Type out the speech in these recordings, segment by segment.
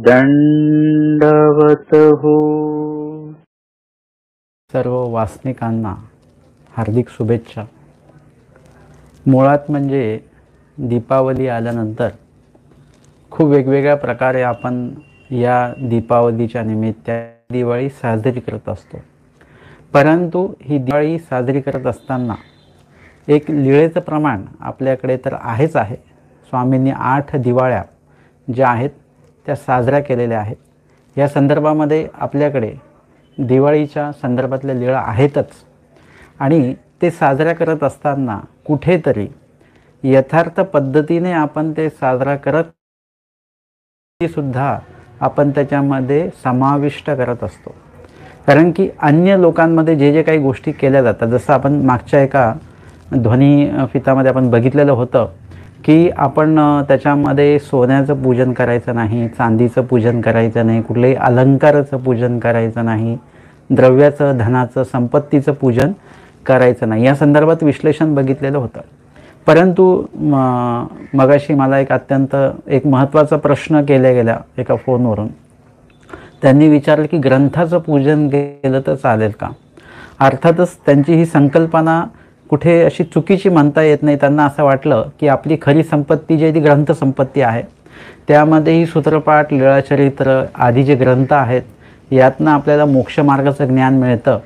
दंडवत हो. सर्व वासनिकांना हार्दिक शुभेच्छा. मुळात म्हणजे दीपावली आल्यानंतर खूप वेगवेगळ्या प्रकारे आपण या दीपावलीच्या निमित्ताने दिवाळी साजरी करत असतो. परंतु ही दिवाळी साजरी करत असताना एक लीळेचं प्रमाण आपल्याकडे तर आहेच आहे. स्वामींनी 8 दिवाळ्या ज्या आहेत त्या साजऱ्या केलेल्या आहेत. या संदर्भामध्ये आपल्याकडे दिवाळीच्या संदर्भातल्या लीळा आहेतच. आणि ते साजऱ्या करत असताना कुठेतरी यथार्थ पद्धतीने आपण ते साजरा करत सुद्धा आपण त्याच्यामध्ये समाविष्ट करत असतो. कारण की अन्य लोकांमध्ये जे जे काही गोष्टी केल्या जातात, जसं आपण मागच्या एका ध्वनी फितामध्ये आपण बघितलेलं होतं की आपण त्याच्यामध्ये सोन्याचं पूजन करायचं नाही, चांदीचं पूजन करायचं नाही, कुठल्याही अलंकाराचं पूजन करायचं नाही, द्रव्याचं, धनाचं, संपत्तीचं पूजन करायचं नाही, या संदर्भात विश्लेषण बघितलेलं होतं. परंतु मगाशी मला एक महत्त्वाचा प्रश्न केला गेला एका फोनवरून. त्यांनी विचारलं की ग्रंथाचं पूजन केलं तर चालेल का. अर्थातच त्यांची ही संकल्पना कुठे अशी चुकीची म्हणता येत नाही. त्यांना असं वाटलं की आपली खरी संपत्ती जी आहे ती ग्रंथ संपत्ती आहे. त्यामध्येही सूत्रपाठ, लीळाचरित्र आदी जे ग्रंथ आहेत यातनं आपल्याला मोक्षमार्गाचं ज्ञान मिळतं.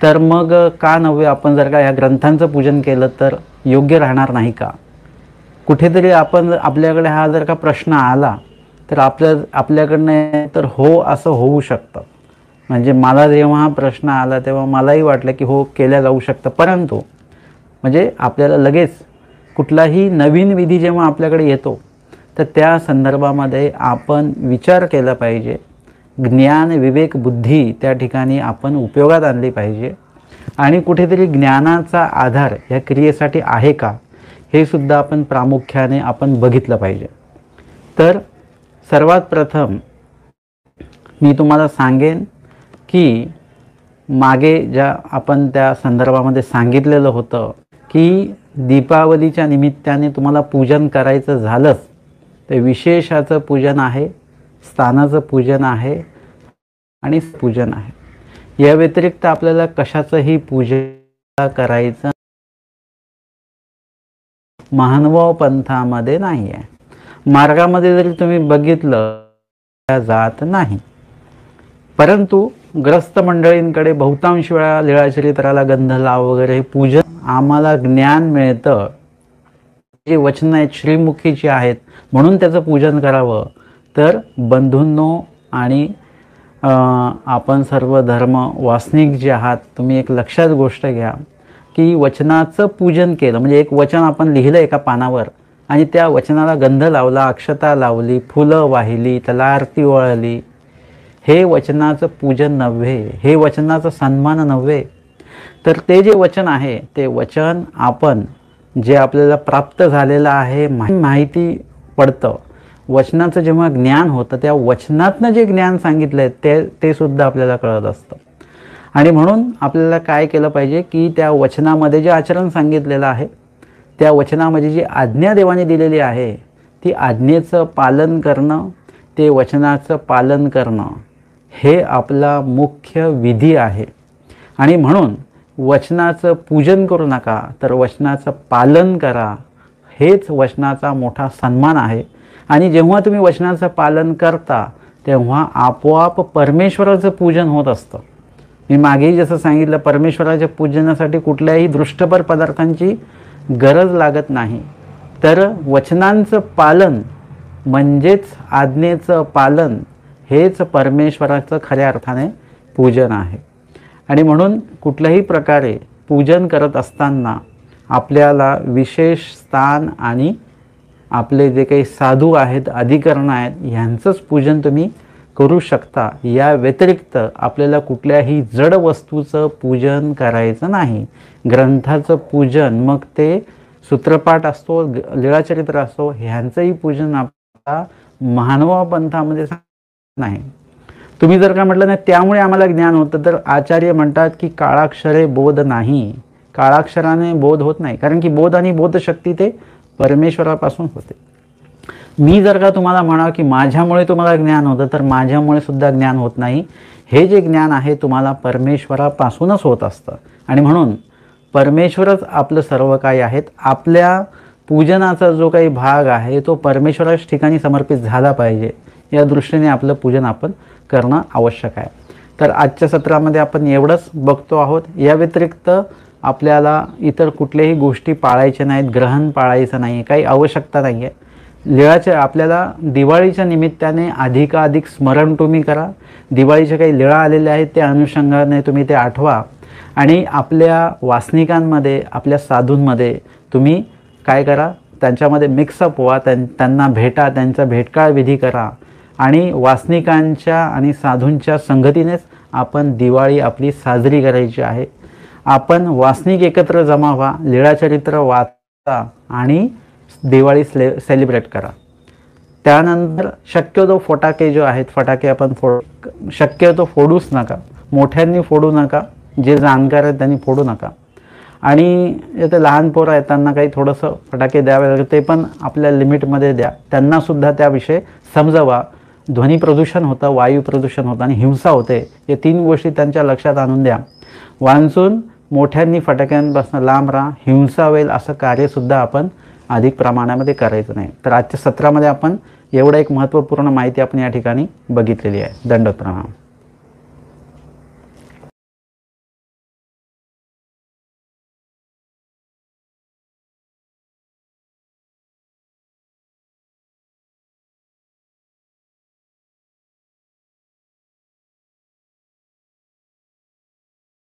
तर मग का नव्हे आपण जर का या ग्रंथांचं पूजन केलं तर योग्य राहणार नाही का. कुठेतरी आपल्याकडे हा जर का प्रश्न आला तर आपल्याकडनं तर हो असं होऊ शकतं. म्हणजे मला जेव्हा हा प्रश्न आला तेव्हा मलाही वाटलं की हो केल्या जाऊ शकतं. परंतु म्हणजे आपल्याला लगेच कुठलाही नवीन विधी जेव्हा आपल्याकडे येतो तर त्या संदर्भामध्ये आपण विचार केला पाहिजे. ज्ञान, विवेक, बुद्धी त्या ठिकाणी आपण उपयोगात आणली पाहिजे. आणि कुठेतरी ज्ञानाचा आधार या क्रियेसाठी आहे का हे सुद्धा आपण प्रामुख्याने बघितलं पाहिजे. तर सर्वात प्रथम मी तुम्हाला सांगेन की मागे ज्या आपण त्या संदर्भामध्ये सांगितलेलं होतं की दीपावलीच्या निमित्ताने तुम्हाला पूजन करायचं झालंच ते विशेषाचं पूजन आहे, स्थानाचं पूजन आहे आणि पूजन आहे. या व्यतिरिक्त आपल्याला कशाचंही पूजन करायचं महानुभाव पंथामध्ये नाही आहे. मार्गामध्ये जरी तुम्ही बघितलं जात नाही. परंतु ग्रस्त मंडळींकडे बहुतांश वेळा लीळाचरित्राला गंध लाव वगैरे हे पूजन आम्हाला ज्ञान मिळतं. जे वचन आहेत श्रीमुखीची आहेत म्हणून त्याचं पूजन करावं. तर बंधूंनो आणि आपण सर्व धर्म वासनिक जे आहात तुम्ही एक लक्षात गोष्ट घ्या की वचनाचं पूजन केलं म्हणजे एक वचन आपण लिहिलं एका पानावर आणि त्या वचनाला गंध लावला, अक्षता लावली, फुलं वाहिली, त्याला आरती ओवाळली, हे वचनाचं पूजन नव्हे, हे वचनाचा सन्मान नव्हे. तर ते जे वचन आहे ते वचन आपण जे आपल्याला प्राप्त झालेलं आहे माहिती पडतं. वचनाचं जेव्हा ज्ञान होतं त्या वचनातनं जे ज्ञान सांगितलं आहे ते सुद्धा आपल्याला कळत असतं. आणि म्हणून आपल्याला काय केलं पाहिजे की त्या वचनामध्ये जे आचरण सांगितलेलं आहे त्या वचनामध्ये जी आज्ञा देवाने दिलेली आहे ती आज्ञेचं पालन करणं, ते वचनाचं पालन करणं हे आपला मुख्य विधी आहे. आणि म्हणून वचनाचं पूजन करू नका तर वचनाचं पालन करा. हेच वचनाचा मोठा सन्मान आहे. आणि जेव्हा तुम्ही वचनाचं पालन करता तेव्हा आपोआप परमेश्वराचं पूजन होत असतं. मी मागेही जसं सांगितलं परमेश्वराच्या पूजनासाठी कुठल्याही दृष्टपर पदार्थांची गरज लागत नाही. तर वचनांचं पालन म्हणजेच आज्ञेचं पालन हेच परमेश्वराचं खऱ्या अर्थाने पूजन आहे. आणि म्हणून कुठल्याही प्रकारे पूजन करत असताना आपल्याला विशेष स्थान आणि आपले जे काही साधू आहेत, अधिकरण आहेत ह्यांचंच पूजन तुम्ही करू शकता. या व्यतिरिक्त आपल्याला कुठल्याही जड वस्तूचं पूजन करायचं नाही. ग्रंथाचं पूजन मग ते सूत्रपाठ असतो, लीळाचरित्र असतो, ह्यांचंही पूजन आपल्याला महानुभाव पंथामध्ये नाही. तुम्ही जर का म्हटलं नाही त्यामुळे आम्हाला ज्ञान होतं तर आचार्य म्हणतात की काळाक्षरे बोध नाही. काळाक्षराने बोध होत नाही. कारण की बोध आणि बोधशक्ती ते परमेश्वरापासून होते. मी जर का तुम्हाला म्हणावं की माझ्यामुळे तुम्हाला ज्ञान होतं, तर माझ्यामुळे सुद्धा ज्ञान होत नाही. हे जे ज्ञान आहे तुम्हाला परमेश्वरापासूनच होत असतं. आणि म्हणून परमेश्वरच आपलं सर्व काही आहेत. आपल्या पूजनाचा जो काही भाग आहे तो परमेश्वराच्या ठिकाणी समर्पित झाला पाहिजे, या दृष्टीने आपलं पूजन आपण करणं आवश्यक आहे. तर आजच्या सत्रामध्ये आपण एवढंच बघतो आहोत. या व्यतिरिक्त आपल्याला इतर कुठल्याही गोष्टी पाळायच्या नाहीत, ग्रहण पाळायचं नाही, काही आवश्यकता नाही आहे. लीळाच्या आपल्याला दिवाळीच्या निमित्ताने अधिकाधिक स्मरण तुम्ही करा. दिवाळीच्या काही लीळा आलेल्या आहेत त्या अनुषंगाने तुम्ही ते आठवा आणि आपल्या वासनिकांमध्ये, आपल्या साधूंमध्ये तुम्ही काय करा, त्यांच्यामध्ये मिक्सअप व्हा, त्यांना भेटा, त्यांचा भेटकाळ विधी करा आणि वासनिकांच्या आणि साधूंच्या संगतीनेच आपण दिवाळी आपली साजरी करायची आहे. आपण वासनिक एकत्र जमा व्हा, लीळाचरित्र वाचा आणि दिवाळी सेलिब्रेट करा. त्यानंतर शक्यतो फटाके जो आहेत, फटाके आपण शक्यतो फोडूच नका, मोठ्यांनी फोडू नका, जे जाणकार आहेत त्यांनी फोडू नका. आणि ते लहान पोरं आहेत त्यांना काही थोडंसं फटाके द्यावे लागेल, ते पण आपल्या लिमिटमध्ये द्या. त्यांनासुद्धा त्याविषयी समजावा. ध्वनी प्रदूषण होतं, वायू प्रदूषण होतं आणि हिंसा होते, हे 3 गोष्टी त्यांच्या लक्षात आणून द्या. वांचून मोठ्यांनी फटाक्यांपासून लांब राहा. हिंसा होईल असं कार्यसुद्धा आपण अधिक प्रमाणामध्ये करायचं नाही. तर आजच्या सत्रामध्ये आपण एवढं एक महत्त्वपूर्ण माहिती आपण या ठिकाणी बघितलेली आहे. दंडवत प्रणाम.